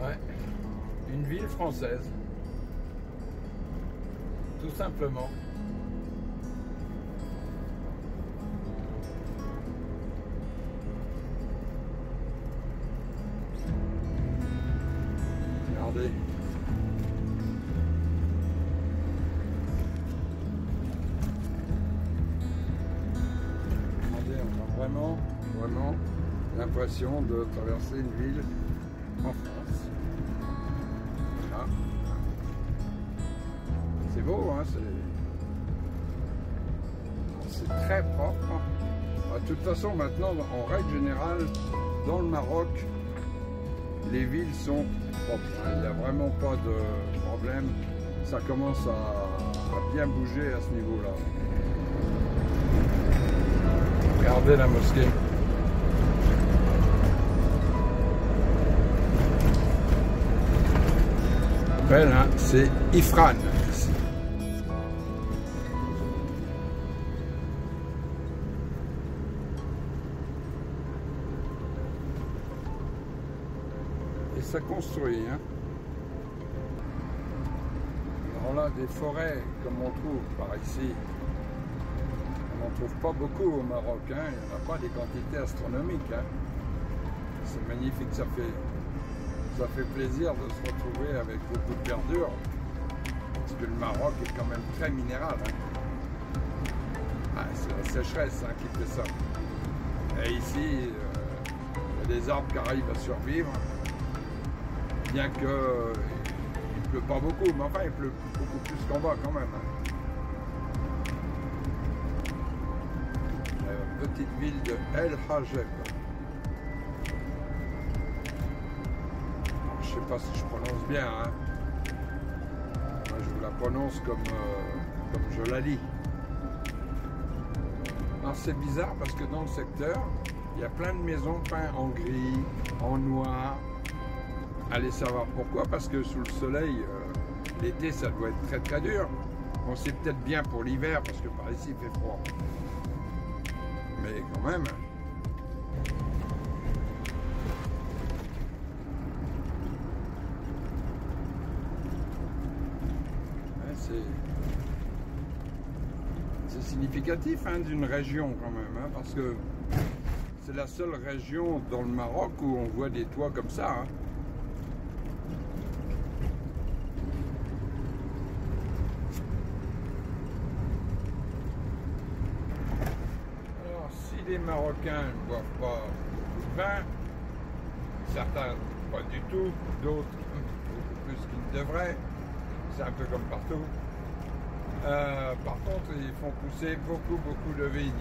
Ouais. Une ville française. Tout simplement. Regardez. Regardez, on a vraiment l'impression de traverser une ville en France. Voilà. C'est beau, hein, c'est très propre. De toute façon, maintenant, en règle générale, dans le Maroc, les villes sont propres. Il n'y a vraiment pas de problème. Ça commence à bien bouger à ce niveau-là. Regardez la mosquée. Belle, hein, c'est Ifrane. Et ça construit. Hein. Alors là, des forêts comme on trouve par ici, on n'en trouve pas beaucoup au Maroc. Hein. Il n'y en a pas des quantités astronomiques. Hein. C'est magnifique, ça fait plaisir de se retrouver avec beaucoup de verdure, parce que le Maroc est quand même très minéral. Hein. Ah, c'est la sécheresse, hein, qui fait ça. Et ici, il y a des arbres qui arrivent à survivre, bien qu'il ne pleut pas beaucoup, mais enfin il pleut beaucoup plus qu'en bas quand même. Hein. La petite ville de El Hajeb. Je ne sais pas si je prononce bien, hein. Moi, je vous la prononce comme je la lis. Alors c'est bizarre parce que dans le secteur, il y a plein de maisons peintes en gris, en noir. Allez savoir pourquoi, parce que sous le soleil, l'été ça doit être très très dur. Bon, c'est peut-être bien pour l'hiver parce que par ici il fait froid. Mais quand même. C'est significatif, hein, d'une région quand même, hein, parce que c'est la seule région dans le Maroc où on voit des toits comme ça. Hein. Alors, si les Marocains ne boivent pas beaucoup de vin, certains pas du tout, d'autres beaucoup plus qu'ils ne devraient, c'est un peu comme partout. Par contre, ils font pousser beaucoup de vignes.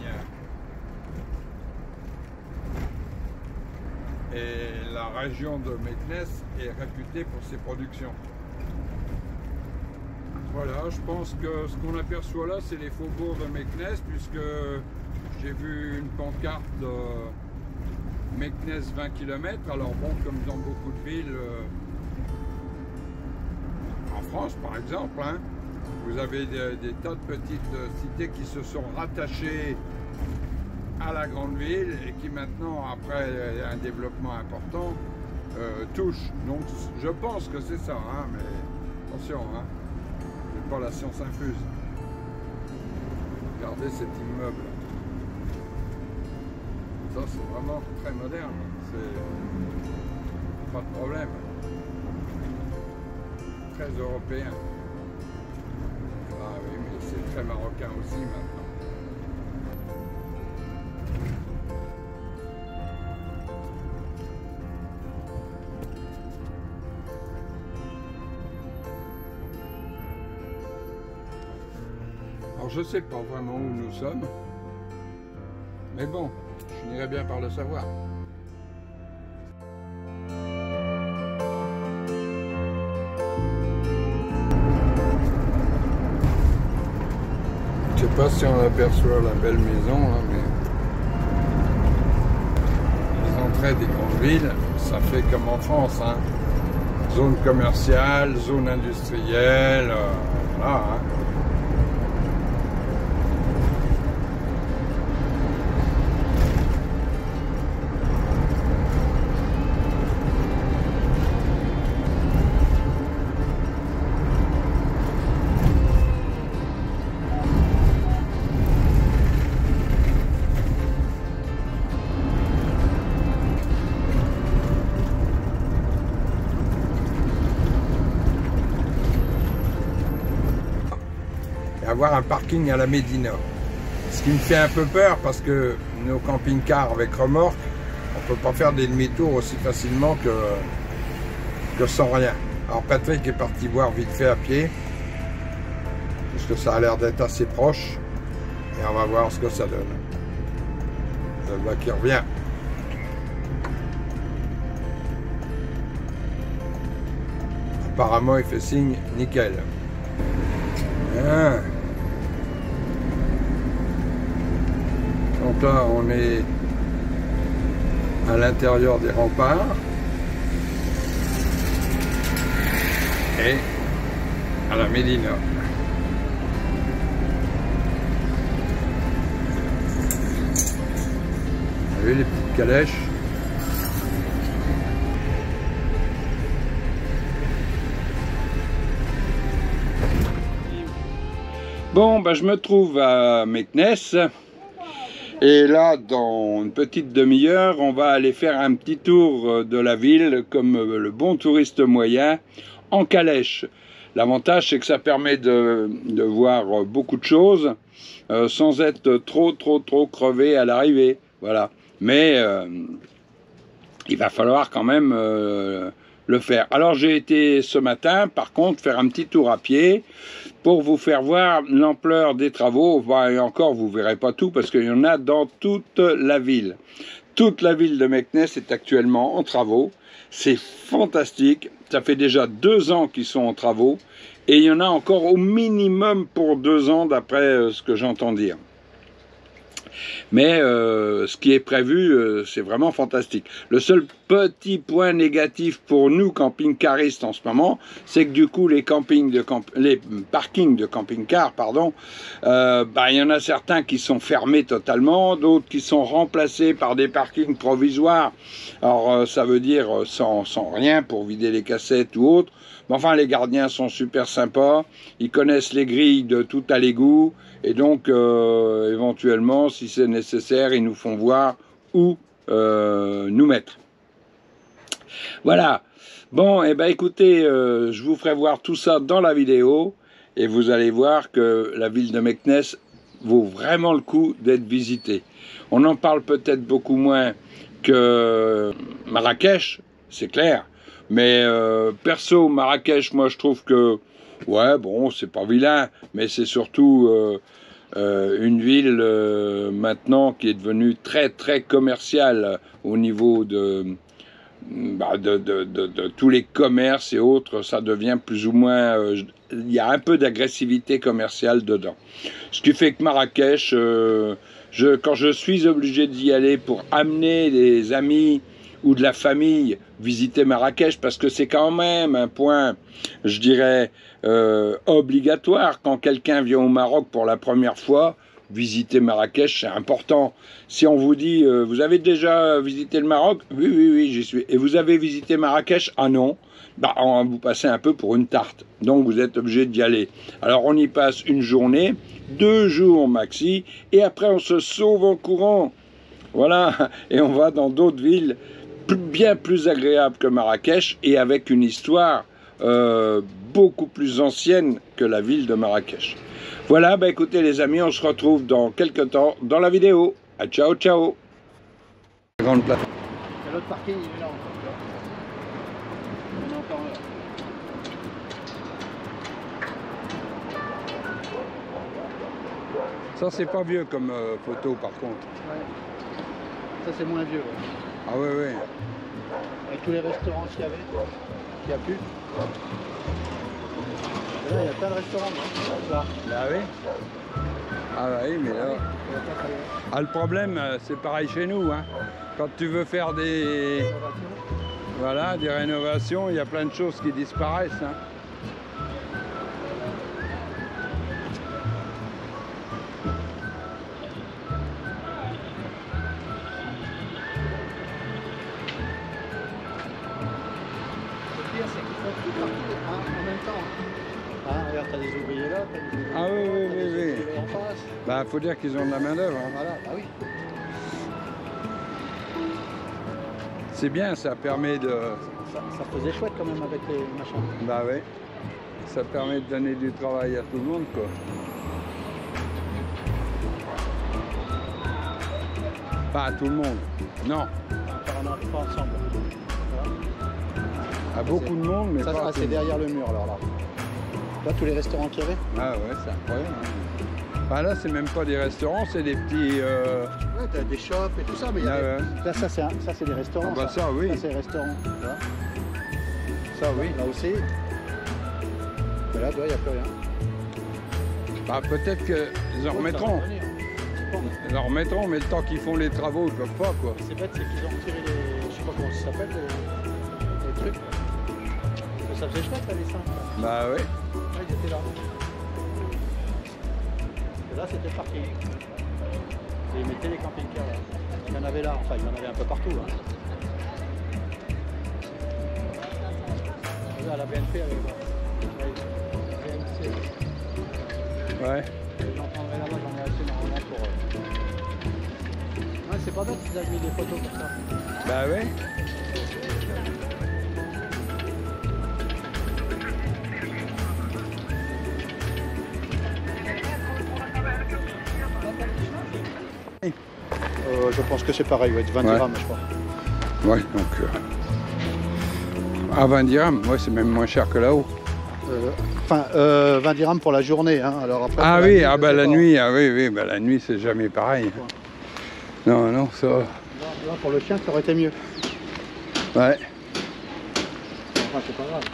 Et la région de Meknès est réputée pour ses productions. Voilà, je pense que ce qu'on aperçoit là, c'est les faubourgs de Meknès, puisque j'ai vu une pancarte de Meknès 20 km. Alors bon, comme dans beaucoup de villes, en France par exemple, hein, vous avez des tas de petites cités qui se sont rattachées à la grande ville et qui maintenant, après un développement important, touchent. Donc je pense que c'est ça, hein, mais attention, hein, c'est pas la science infuse. Regardez cet immeuble. Ça c'est vraiment très moderne, c'est pas de problème. Très européen. Ah oui, mais c'est très marocain aussi maintenant. Alors je sais pas vraiment où nous sommes, mais bon, je finirai bien par le savoir. Je sais pas si on aperçoit la belle maison, là, mais les entrées des grandes villes, ça fait comme en France, hein. Zone commerciale, zone industrielle, voilà, hein. avoir un parking à la Médina. Ce qui me fait un peu peur parce que nos camping-cars avec remorque, on ne peut pas faire des demi-tours aussi facilement que sans rien. Alors Patrick est parti voir vite fait à pied, puisque ça a l'air d'être assez proche, et on va voir ce que ça donne. Le gars qui revient. Apparemment il fait signe nickel. Ah. Donc là on est à l'intérieur des remparts et à la Médina. Vous avez les petites calèches. Bon, ben, je me trouve à Meknès. Et là, dans une petite demi-heure, on va aller faire un petit tour de la ville, comme le bon touriste moyen, en calèche. L'avantage, c'est que ça permet de voir beaucoup de choses, sans être trop crevé à l'arrivée. Voilà. Mais il va falloir quand même le faire. Alors, j'ai été ce matin, par contre, faire un petit tour à pied, pour vous faire voir l'ampleur des travaux. Et encore, vous ne verrez pas tout, parce qu'il y en a dans toute la ville. Toute la ville de Meknès est actuellement en travaux. C'est fantastique. Ça fait déjà 2 ans qu'ils sont en travaux. Et il y en a encore au minimum pour 2 ans, d'après ce que j'entends dire. Mais ce qui est prévu, c'est vraiment fantastique. Le seul petit point négatif pour nous, camping-caristes en ce moment, c'est que du coup, les parkings de camping-car, pardon, il y en a certains qui sont fermés totalement, d'autres qui sont remplacés par des parkings provisoires. Alors, ça veut dire sans rien pour vider les cassettes ou autre. Mais enfin, les gardiens sont super sympas. Ils connaissent les grilles de tout à l'égout. Et donc, éventuellement, si c'est nécessaire, ils nous font voir où nous mettre. Voilà. Bon, eh ben, écoutez, je vous ferai voir tout ça dans la vidéo. Et vous allez voir que la ville de Meknès vaut vraiment le coup d'être visitée. On en parle peut-être beaucoup moins que Marrakech, c'est clair. Mais perso, Marrakech, moi, je trouve que, ouais, bon, c'est pas vilain, mais c'est surtout une ville maintenant qui est devenue très commerciale au niveau de tous les commerces et autres. Ça devient plus ou moins, il y a un peu d'agressivité commerciale dedans. Ce qui fait que Marrakech, quand je suis obligé d'y aller pour amener des amis ou de la famille visiter Marrakech, parce que c'est quand même un point, je dirais, obligatoire. Quand quelqu'un vient au Maroc pour la première fois, visiter Marrakech, c'est important. Si on vous dit, vous avez déjà visité le Maroc? Oui, j'y suis. Et vous avez visité Marrakech? Ah non. Bah, on va vous passer un peu pour une tarte. Donc, vous êtes obligé d'y aller. Alors, on y passe une journée, 2 jours maxi, et après, on se sauve en courant. Voilà. Et on va dans d'autres villes bien plus agréable que Marrakech et avec une histoire beaucoup plus ancienne que la ville de Marrakech. Voilà, bah écoutez les amis, on se retrouve dans quelques temps dans la vidéo. À ciao, ciao. Grande place. L'autre parking, il est là encore. On est encore là. Ça, c'est pas vieux comme photo par contre. Ouais. Ça, c'est moins vieux. Ouais. Ah ouais. Avec tous les restaurants qu'il y avait, qu'il n'y a plus. Et là, il y a plein de restaurants. Là. Là, oui. Ah oui, mais là... Ah, le problème, c'est pareil chez nous. Hein. Quand tu veux faire des rénovations, il y a plein de choses qui disparaissent. Hein. En même temps. Hein, regarde, t'as des ouvriers là, t'as des ouvriers là, oui. En face. Bah, faut dire qu'ils ont de la main d'œuvre. Hein. Voilà, bah oui. C'est bien, ça permet de... Ça faisait chouette quand même avec les machins. Bah oui. Ça permet de donner du travail à tout le monde, quoi. Pas à tout le monde. Non. Pas ensemble. À beaucoup de monde, mais ça, pas à tout c'est le monde. derrière le mur alors là. Là, tous les restaurants qu'il y avait. Ah ouais, c'est incroyable. Enfin, là, c'est même pas des restaurants, c'est des petits... Ouais, t'as des shops et tout ça, mais il y a ouais. là, ça c'est des restaurants. Ah bah ça, oui. Ça, c'est des restaurants. Tu vois. Ça, oui. Là aussi. Mais là, il n'y a plus rien. Bah, peut-être qu'ils en remettront. Ils en remettront, mais le temps qu'ils font les travaux, ils peuvent pas, quoi. C'est bête, c'est qu'ils ont retiré les... Je sais pas comment ça s'appelle, les trucs. Ça faisait chouette, là, les cinq. Là. Bah oui. Ouais, ils étaient là. Et là, c'était le parking. Et ils mettaient les camping-cars là. Il y en avait là, enfin, il y en avait un peu partout. Là. Là, la BNP avec moi. BNC. Ouais. J'en prendrai là-bas, j'en ai acheté normalement pour... Ouais, c'est pas bête qu'ils avaient mis des photos comme ça. Bah ouais. Je pense que c'est pareil, ouais, 20 dirhams, je crois. Ouais, donc... À 20 dirhams, ouais, c'est même moins cher que là-haut. Enfin, 20 dirhams pour la journée, hein. Alors après, Ah pour oui, nuit, ah je bah sais la pas. nuit, ah oui, oui, bah la nuit c'est jamais pareil. Ouais. Non, non, ça... Là, pour le chien, ça aurait été mieux. Ouais, Enfin, c'est pas grave.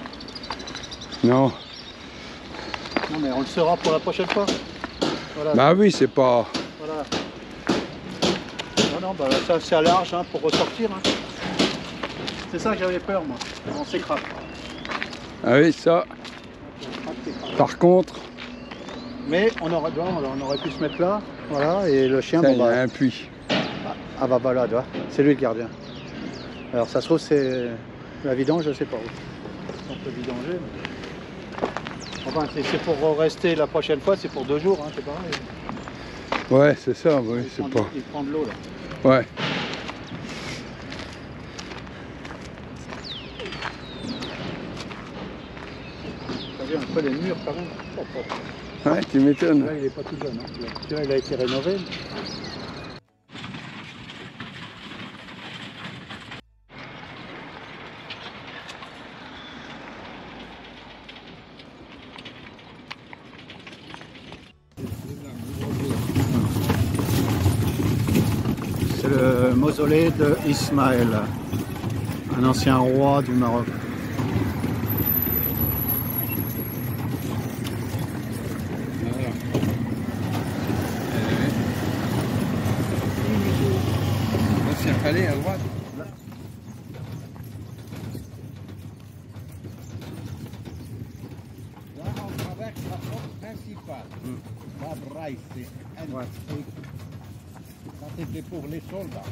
non. Non, mais on le saura pour la prochaine fois. Voilà. Bah oui, c'est pas... Voilà. Non, bah ça c'est à large hein, pour ressortir. Hein. C'est ça que j'avais peur, moi. On s'écrase. Ah oui, ça... Par contre, Mais on aurait pu se mettre là, voilà, et le chien, ça, bon, il y a bah, un puits. ah bah voilà, tu vois, c'est lui le gardien. Alors ça se trouve c'est la vidange, je sais pas où. On peut vidanger. Mais... Enfin, c'est pour rester la prochaine fois, c'est pour 2 jours, hein, c'est pareil. Ouais, c'est ça, oui, c'est pas... Il prend de l'eau là. Ouais. T'as vu un peu les murs quand même. Oh, oh. Ouais, tu m'étonnes. Là il est pas tout jeune, hein. Celui-là il a été rénové. C'est le mausolée de Ismaël, un ancien roi du Maroc. Voilà. L'ancien palais à droite. Là, on traverse la porte principale. La braille, c'est un truc. Ça, c'était pour les soldats.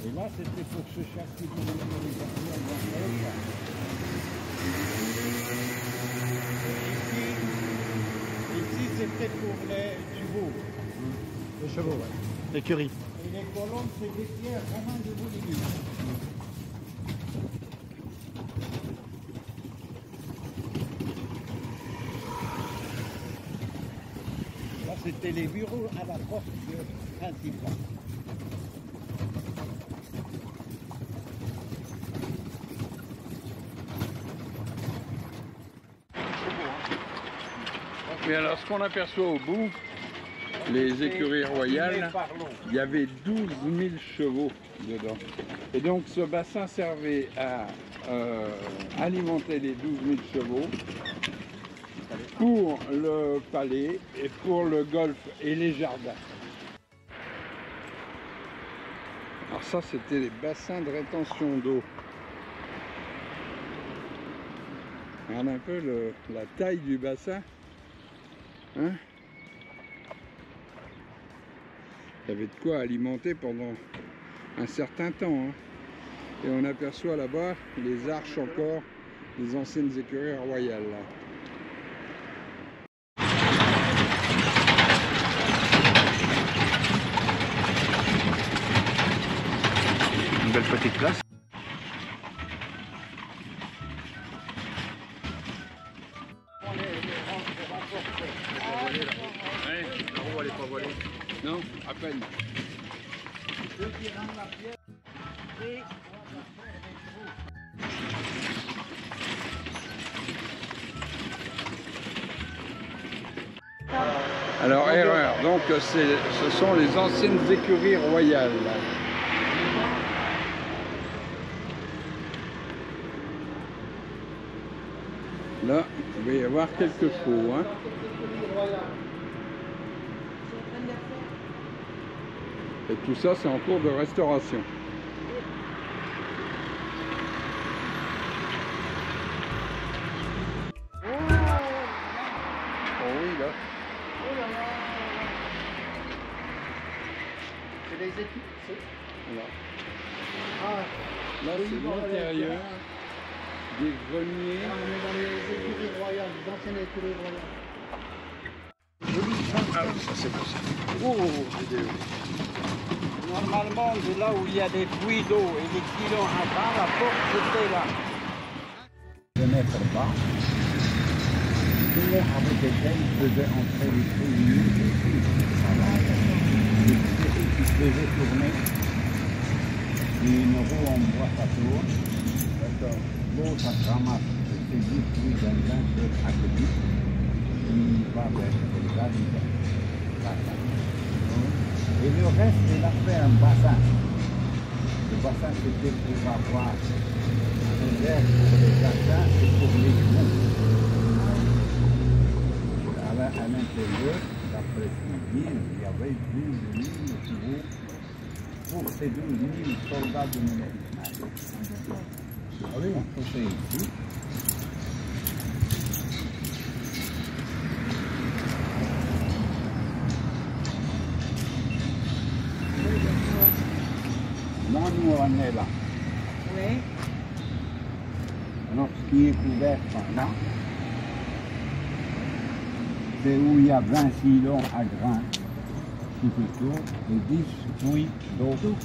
Et là, c'était pour se chercher pour les mobilisations. Ici, c'était pour les chevaux. Les chevaux, ouais. L'écurie. Et les colonnes, c'est des pierres vraiment de Bolivie. Là, c'était les bureaux à la porte principale. Mais alors, ce qu'on aperçoit au bout, les écuries royales, il y avait 12 000 chevaux dedans. Et donc, ce bassin servait à alimenter les 12 000 chevaux pour le palais et pour le golfe et les jardins. Alors ça, c'était les bassins de rétention d'eau. Regarde un peu la taille du bassin. Hein? Il y avait de quoi alimenter pendant un certain temps. Hein? Et on aperçoit là-bas les arches encore des anciennes écuries royales. Là. Une belle petite place. Ouais. La roue elle est pas voilée. Non, à peine. Alors, erreur. Donc, ce sont les anciennes écuries royales. Là, il va y avoir quelques faux. Hein. Et tout ça, c'est en cours de restauration. Oh oui, là. C'est les équipes. Voilà. Ah, Là, c'est l'intérieur des greniers. on est dans les écuries royales, les anciennes écuries royales. Ah, ça c'est possible. Oh, c'est des... Normalement, de là où il y a des puits d'eau et des pilons avant, la porte était là. De mettre bas, avec lesquels faisait entrer les trous qui faisaient tourner. Une roue en bois, ça tourne. L'autre, ça ramasse ces 10 puits dans un seul aqueduc. Il va vers le bassin. Et le reste, il a fait un bassin. Le bassin, c'était pour avoir un verre pour les jardins et pour les trous. À l'intérieur, d'après ce qu'ils disent, il y avait 12 000 trous pour ces 12 000 soldats de Ménage. Ah oui, on fait ici. Non, nous on est là. Oui. Alors, ce qui est couvert par là, c'est où il y a 20 silons à grains tout autour et 10 puits d'eau autour.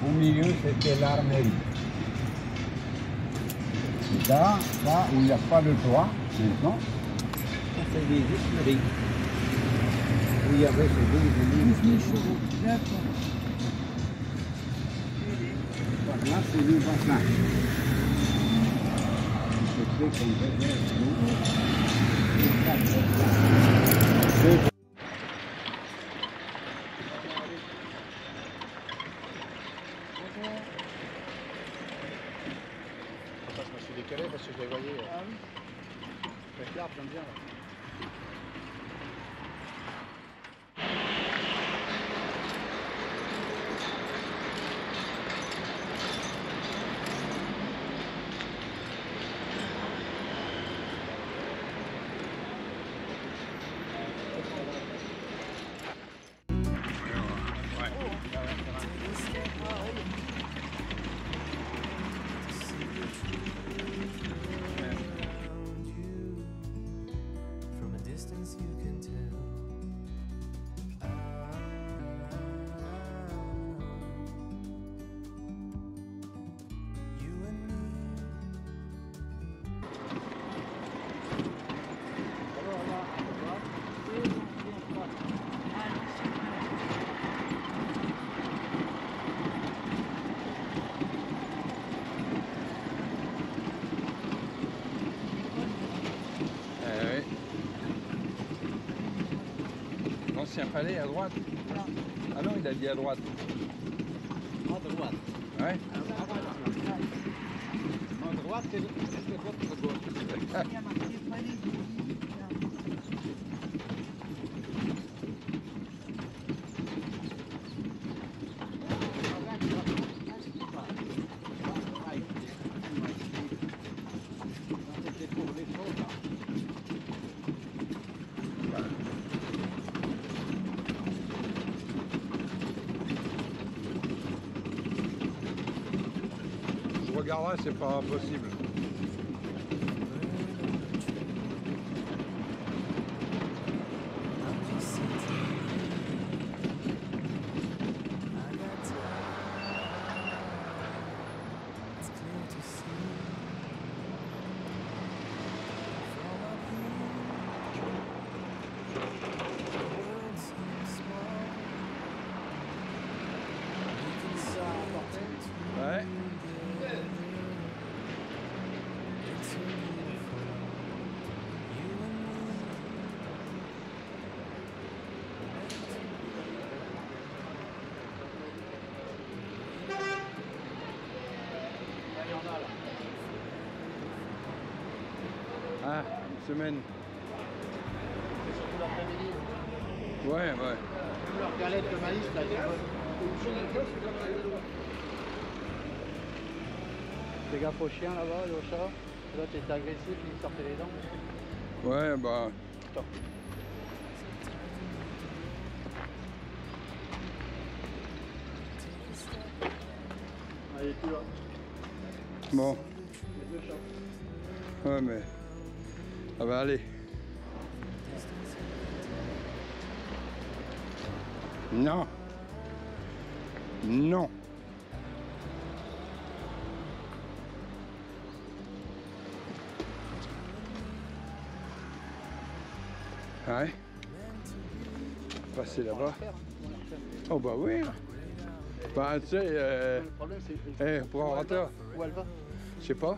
Au milieu, c'était l'armerie. Et là où il n'y a pas de toit, maintenant, c'est des esprits. Où il y avait ces 12 000 chevaux. D'accord. Là, c'est le bassin. C'est qu'on réserve l'eau. Je me suis décalé parce que je les voyais. Ah oui. Avec l'arbre, j'aime bien. Là. L'ancien palais à droite? Ah non, il a dit à droite. À droite. Ouais. À droite, c'est votre gauche. Il y a marqué palais du Je regarderai, c'est pas impossible. Ouais. Ah, une semaine. C'est surtout l'après-midi. Ouais. Même leur galette de maïs, là, elle est bonne. Fais gaffe aux chiens là-bas et aux chats. Là, tu étais agressif, ils sortaient les dents. Ouais, bah. Attends. Allez, tu vois. Bon. Les deux chats. Ouais, mais. Ah bah, allez. Non. Non. Ouais. Passer là-bas. Oh bah oui. Bah tu sais, Le problème, c'est pour un rateur, où elle va. je sais pas.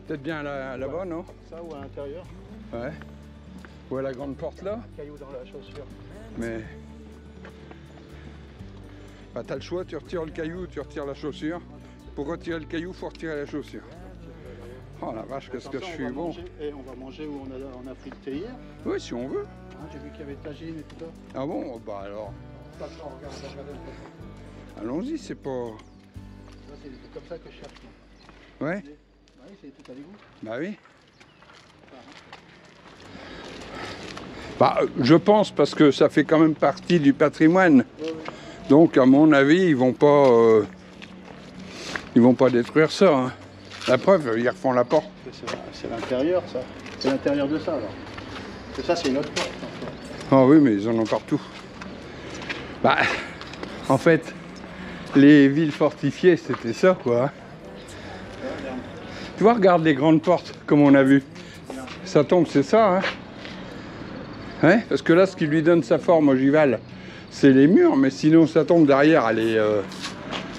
Peut-être bien là-bas, non? Ça ou à l'intérieur. Ouais. Ou à la grande porte là. Caillou dans la chaussure. Mais. Bah t'as le choix, tu retires le caillou ou tu retires la chaussure. Pour retirer le caillou, faut retirer la chaussure. Oh la vache, qu'est-ce que je suis bon. On va manger où on a frité hier. Oui, si on veut. Hein, j'ai vu qu'il y avait de tagine et tout ça. Ah bon? Bah alors, Ça, regardez un peu. allons-y, c'est pas... Ça, c'est des trucs comme ça que je cherche. Moi. Ouais? Oui, c'est tout à l'égout. Bah oui. Bah, je pense parce que ça fait quand même partie du patrimoine. Oui. Donc, à mon avis, ils vont pas détruire ça. Hein. La preuve, ils refont la porte. C'est l'intérieur, ça. C'est l'intérieur de ça, alors. Et ça, c'est une autre porte. Ah oui, mais ils en ont partout. Bah, en fait, les villes fortifiées, c'était ça, quoi. Tu vois, regarde les grandes portes, comme on a vu. Ça tombe, c'est ça, hein. Ouais, parce que là, ce qui lui donne sa forme ogivale, c'est les murs, mais sinon, ça tombe derrière. Elle est,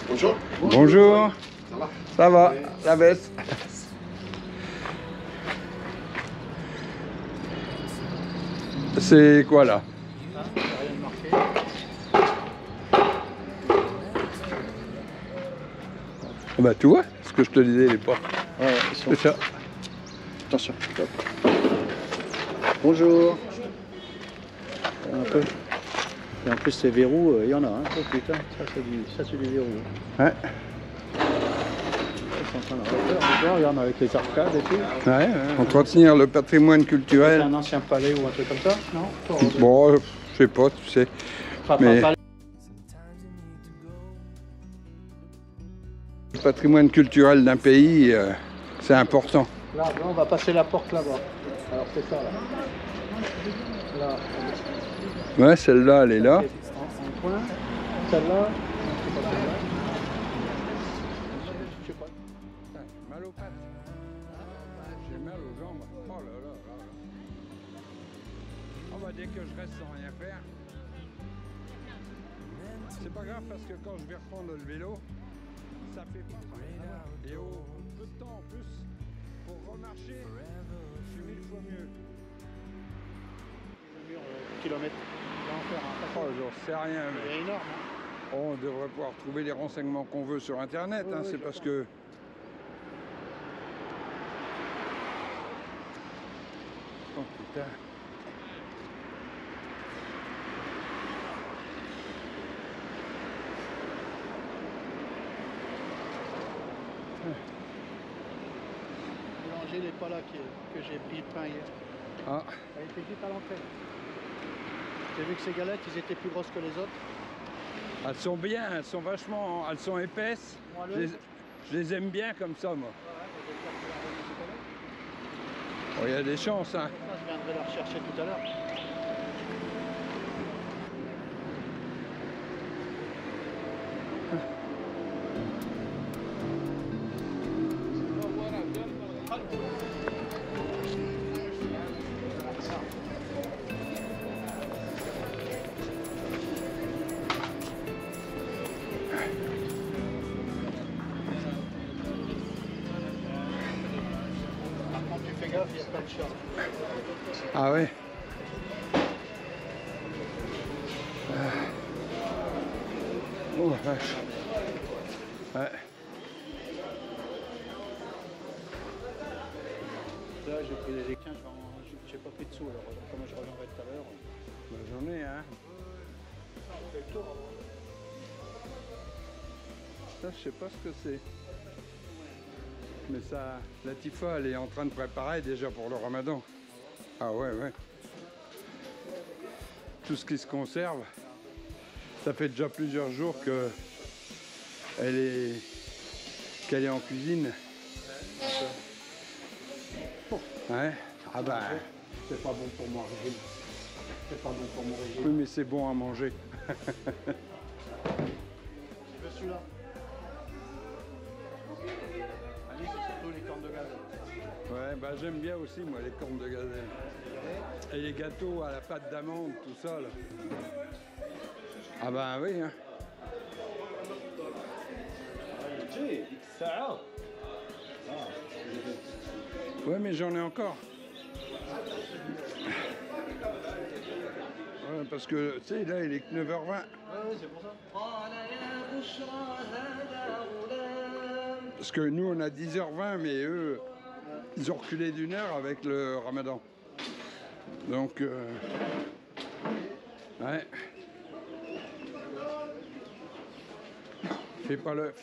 Bonjour. Bonjour. Ça va? Ça va, la baisse. C'est quoi là? Ah, il n'y a rien de marqué. Ah bah tu vois, ce que je te disais, les portes. Ouais, ils sont... C'est ça. Attention. Stop. Bonjour. Un peu. Et en plus, ces verrous, il y en a. Hein. Oh putain, ça c'est du verrou. Ouais. Ils sont en train de refaire. Regarde, avec les arcades et tout. Ouais, entretenir le patrimoine C'est culturel. un ancien palais ou un truc comme ça, non? Bon, je sais pas, tu sais. Pas mais- palais. Le patrimoine culturel d'un pays, c'est important. Là, on va passer la porte là-bas. Alors c'est ça là. Là. Ouais, celle-là, elle est là. En coin. Celle-là. C'est pas celle-là. Je sais pas. Mal aux pattes. J'ai mal aux jambes. Oh là là là là. Oh bah dès que je reste sans rien faire. C'est pas grave parce que quand je vais reprendre le vélo, ça fait pas mal. Et au peu de temps en plus, pour remarcher, c'est 1000 fois mieux. Le mur kilomètre. On va en faire un Oh, j'en sais rien, mais Il est énorme. Hein. on devrait pouvoir trouver les renseignements qu'on veut sur internet. Oui, Hein, oui, c'est je parce pense. que. Oh putain. Boulanger, il n'est pas là que j'ai pris le pain hier. Ah, Elle était juste à l'entrée. J'ai vu que ces galettes, ils étaient plus grosses que les autres. elles sont bien, elles sont vachement. Elles sont épaisses. Je les aime bien comme ça, moi. Oh, il y a des chances, hein. Je viendrai la rechercher tout à l'heure. Par contre, tu fais gaffe, il y a plein de chats. Ah ouais. Oh la vache. Ouais. Là, j'ai pris des équins, je vais en pris dessous, alors comme je reviendrai tout à l'heure. Bonne journée, hein. Ça, je sais pas ce que c'est. Mais ça, la Tifa, elle est en train de préparer déjà pour le Ramadan. Ah ouais, ouais. Tout ce qui se conserve, ça fait déjà plusieurs jours que qu'elle est en cuisine. Ouais. Ah bah. C'est pas bon pour mon régime. C'est pas bon pour mon régime. Oui, mais c'est bon à manger. Tu veux celui-là? Ali, c'est surtout les cornes de gazelle. Ouais, bah j'aime bien aussi, moi, les cornes de gazelle. Et les gâteaux à la pâte d'amande, tout ça, là. Ah bah oui, hein. Ouais, mais j'en ai encore. Ouais, parce que, tu sais, là, il est que 9h20. Ouais, c'est pour ça. Parce que nous, on a 10h20, mais eux, ils ont reculé d'1 heure avec le Ramadan. Donc, ouais. Fais pas l'œuf.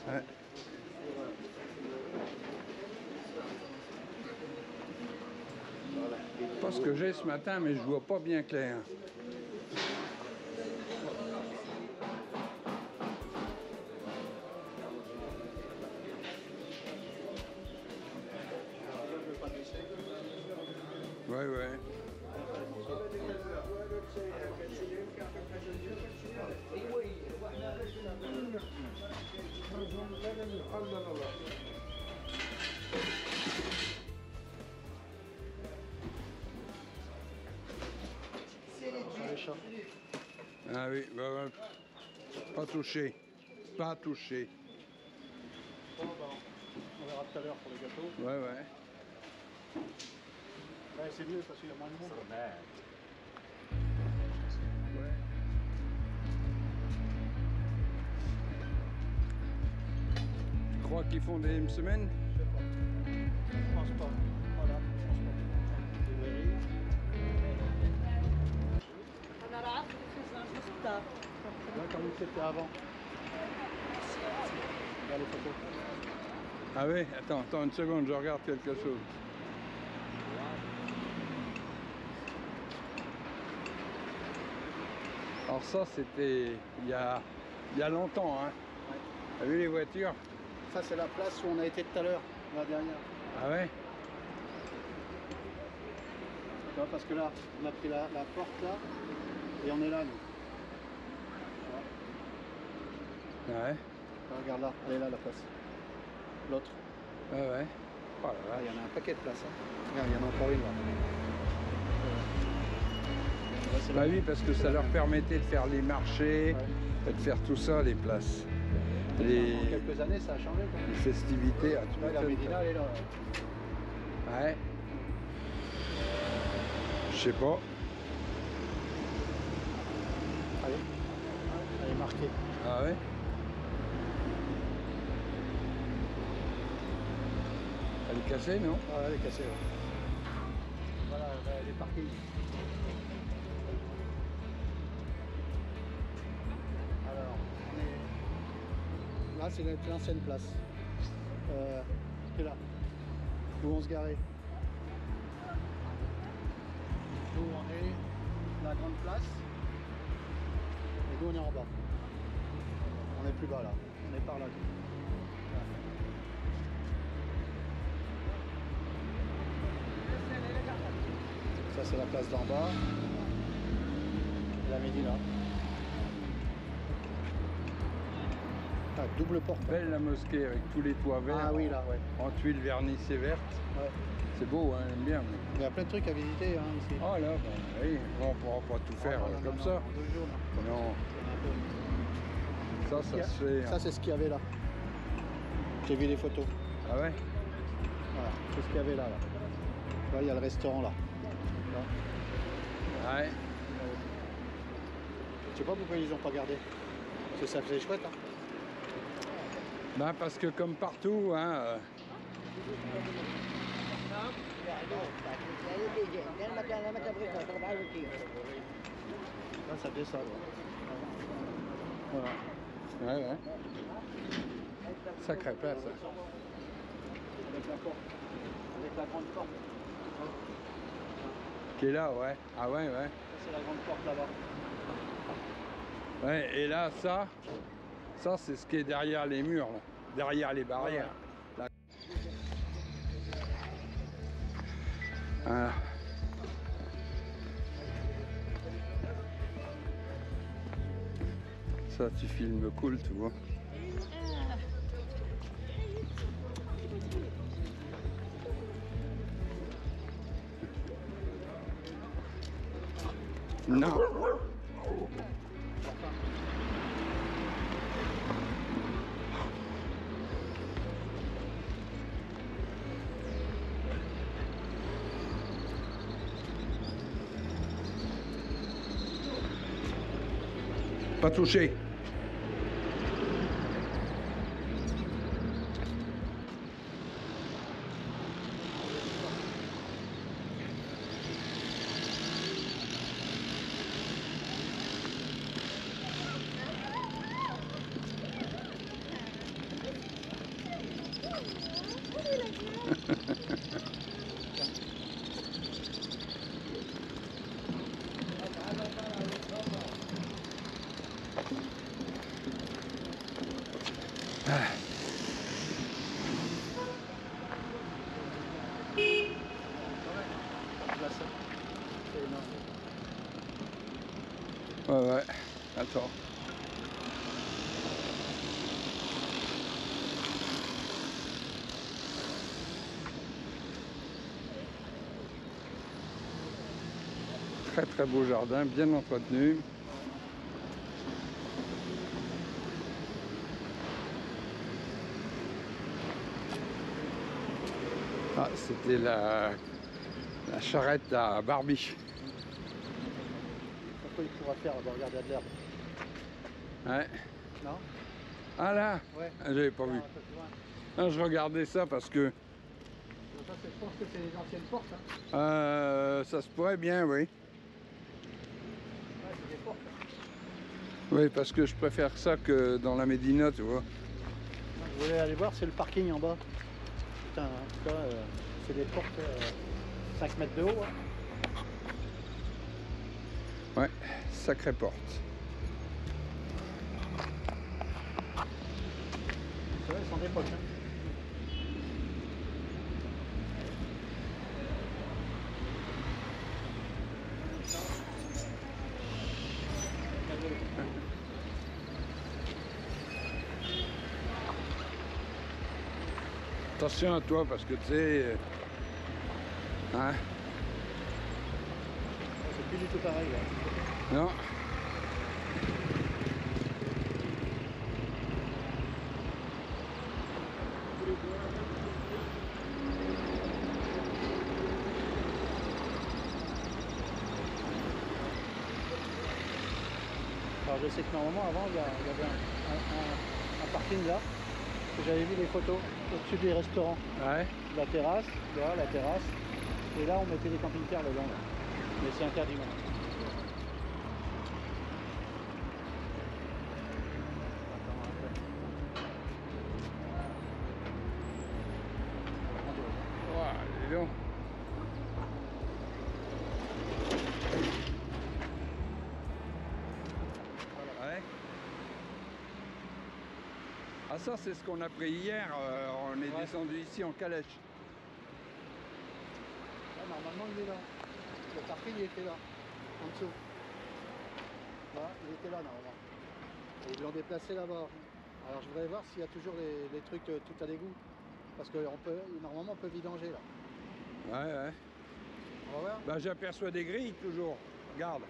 Ouais. Pas ce que j'ai ce matin, mais je vois pas bien clair. Ouais, ouais. Ah oui, bah, bah, pas touché. Pas touché. Bon, bah, on verra tout à l'heure pour les gâteaux. Ouais, ouais. Ouais, c'est mieux parce qu'il y a moins de monde. Ouais. Tu crois qu'ils font des semaines? Je sais pas. Je pense pas. Voilà, je pense pas. Je vérifie. Là, comme c'était avant. Regarde les photos. Ah oui, attends une seconde, je regarde quelque chose. Alors ça, c'était il y a longtemps, hein. Ouais. T'as vu les voitures? Ça, c'est la place où on a été tout à l'heure, la dernière. Ah ouais? Tu vois, parce que là, on a pris la porte là, et on est là, nous. Tu vois. Ouais. Regarde là, elle est là, la place. L'autre. Ouais, ouais. Oh là Ah, là. il y en a un paquet de places. Hein. Regarde, il y en a encore une là. Là, c'est Bah là. oui, parce que ça leur permettait de faire les marchés, Ouais. et de faire tout ça, les places. En Les quelques années, ça a changé quand même. festivités. Ah, tu Ouais, la m'étonnes, Médina, elle est là. ouais. Je sais pas. Allez. Elle est marquée. Ah ouais? Elle est cassée, non? Ah, elle est cassée. Ouais. Voilà, elle est partie. Alors, on est... Là, c'est l'ancienne place. C'est là. Où on se garait. Nous, on est la grande place. Et nous, on est en bas. On est plus bas, là. On est par là. Là. Ça, c'est la place d'en bas. La Médina. Ah, double porte. Belle la mosquée avec tous les toits verts. Ah oui, là, ouais. En tuiles vernissées vertes. Ouais. C'est beau, hein, j'aime bien. Il y a plein de trucs à visiter hein, ici. Oh là, bah, oui, bon, on pourra pas tout faire Ah, non, comme non, ça. non, en 2 jours, non. Non, ça se fait. Ça, c'est ce qu'il y avait là. J'ai vu les photos. Ah ouais? Voilà, c'est ce qu'il y avait là. Là, il y a le restaurant là. Là. Ouais. Je sais pas pourquoi ils ont pas gardé. Parce que ça faisait chouette. Hein. Ben parce que comme partout, hein, Là, ça descend. Voilà. ouais, ouais. Sacré père, ça. Avec la porte. Avec la grande porte. Qui est là, ouais. Ah ouais, ouais. Ça, c'est la grande porte là-bas. Ouais, et là, ça c'est ce qui est derrière les murs, là. Derrière les barrières. Là. Voilà. Ça, tu filmes cool, tu vois. Non. Pas touché. Ouais, ouais. Attends. Très très beau jardin, bien entretenu. Ah, c'était la charrette à Barbie. Pourquoi il pourra faire de regarder de l'herbe? Ouais. Non? Ah là? Ouais. J'avais pas vu. Un peu plus loin. Ah, je regardais ça parce que Ça, je pense que c'est les anciennes portes. Hein. ça se pourrait bien, oui. Ouais, c'est des portes. Oui, parce que je préfère ça que dans la Médina, tu vois. Vous voulez aller voir, c'est le parking en bas. Putain, hein, c'est des portes 5 mètres de haut. Hein. Ouais, sacrée porte. C'est vrai, elles sont d'époque. Hein. Attention à toi parce que tu sais. Hein? C'est plus du tout pareil. Là. Non. Alors je sais que normalement avant il y avait un parking là, que j'avais vu les photos au-dessus des restaurants. Ouais. La terrasse, là, la terrasse. Et là on mettait des camping-cars dedans. Là. Mais c'est interdit maintenant. Oh, dis donc. Ouais. Ah ça c'est ce qu'on a pris hier, on est descendu ici en calèche. Ah, normalement il est là. Le parking il était là, en dessous. Là, il était là normalement. Et ils l'ont déplacé là-bas. Alors je voudrais voir s'il y a toujours les trucs tout à l'égout. Parce que normalement on peut vidanger là. Ouais, ouais. On va voir. Bah j'aperçois des grilles toujours. Regarde.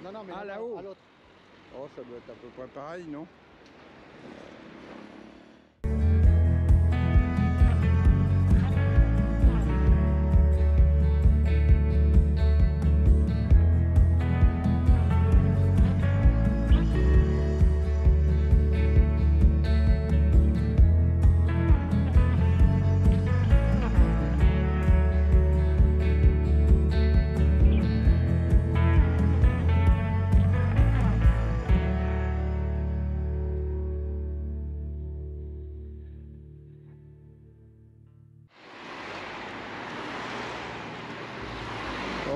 Non, non, mais Ah, là-haut. à l'autre. Oh ça doit être à peu près pareil, non?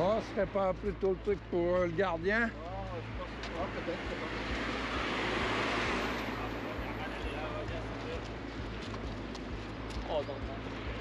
Oh, ce serait pas plutôt le truc pour le gardien? Peut-être. Oh, non, non.